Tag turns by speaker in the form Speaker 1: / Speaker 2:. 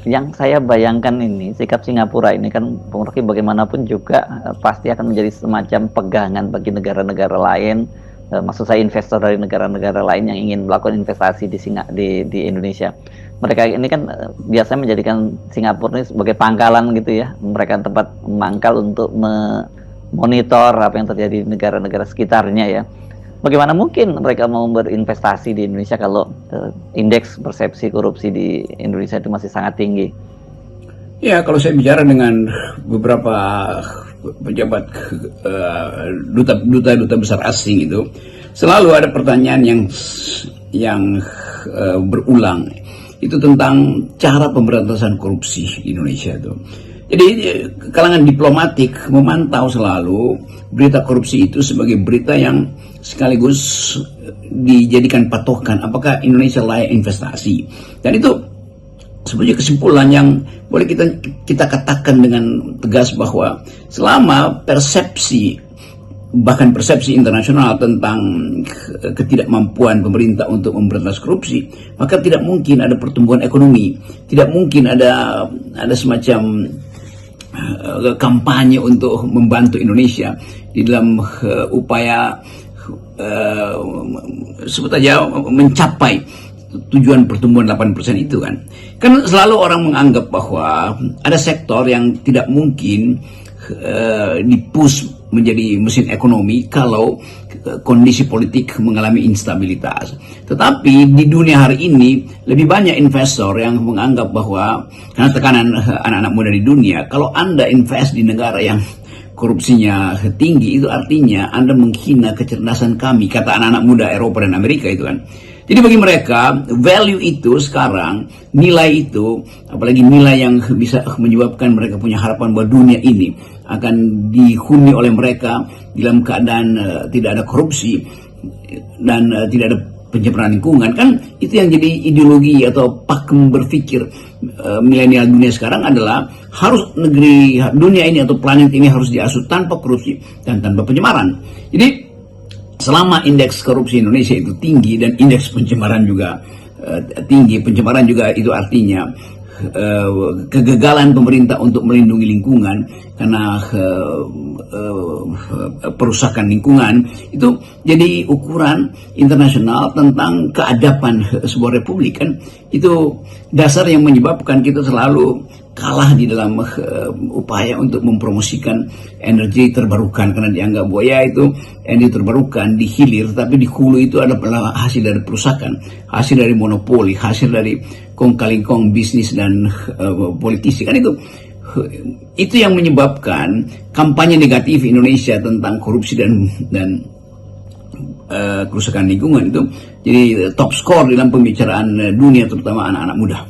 Speaker 1: yang saya bayangkan ini, sikap Singapura ini kan, Bung Rocky, bagaimanapun juga pasti akan menjadi semacam pegangan bagi negara-negara lain, maksud saya investor dari negara-negara lain yang ingin melakukan investasi di Indonesia. Mereka ini kan biasanya menjadikan Singapura ini sebagai pangkalan gitu ya, mereka tempat mangkal untuk memonitor apa yang terjadi di negara-negara sekitarnya ya. Bagaimana mungkin mereka mau berinvestasi di Indonesia kalau indeks persepsi korupsi di Indonesia itu masih sangat tinggi?
Speaker 2: Ya, kalau saya bicara dengan beberapa pejabat duta besar asing itu, selalu ada pertanyaan yang berulang. Itu tentang cara pemberantasan korupsi di Indonesia itu. Jadi kalangan diplomatik memantau selalu berita korupsi itu sebagai berita yang sekaligus dijadikan patokan apakah Indonesia layak investasi. Dan itu sebenarnya kesimpulan yang boleh kita katakan dengan tegas bahwa selama persepsi, bahkan persepsi internasional tentang ketidakmampuan pemerintah untuk memberantas korupsi, maka tidak mungkin ada pertumbuhan ekonomi, tidak mungkin ada semacam kampanye untuk membantu Indonesia di dalam upaya sebut aja mencapai tujuan pertumbuhan 8% itu kan. Kan selalu orang menganggap bahwa ada sektor yang tidak mungkin dipush menjadi mesin ekonomi kalau kondisi politik mengalami instabilitas. Tetapi di dunia hari ini lebih banyak investor yang menganggap bahwa karena tekanan anak-anak muda di dunia, kalau Anda invest di negara yang korupsinya tinggi, itu artinya Anda menghina kecerdasan kami, kata anak-anak muda Eropa dan Amerika itu kan. Jadi bagi mereka, value itu sekarang, nilai itu, apalagi nilai yang bisa menyebabkan mereka punya harapan bahwa dunia ini akan dihuni oleh mereka dalam keadaan tidak ada korupsi dan tidak ada pencemaran lingkungan. Kan itu yang jadi ideologi atau pakem berpikir milenial dunia sekarang adalah harus dunia ini atau planet ini harus diasuh tanpa korupsi dan tanpa pencemaran. Jadi selama indeks korupsi Indonesia itu tinggi dan indeks pencemaran juga tinggi, pencemaran juga itu artinya kegagalan pemerintah untuk melindungi lingkungan karena perusakan lingkungan, itu jadi ukuran internasional tentang keadaban sebuah republik kan. Itu dasar yang menyebabkan kita selalu kalah di dalam upaya untuk mempromosikan energi terbarukan, karena dianggap bahwa ya itu energi terbarukan di hilir, tapi di hulu itu adalah hasil dari perusakan, hasil dari monopoli, hasil dari kong kali kong bisnis dan politisi kan. Itu yang menyebabkan kampanye negatif Indonesia tentang korupsi dan kerusakan lingkungan itu jadi top skor dalam pembicaraan dunia, terutama anak-anak muda.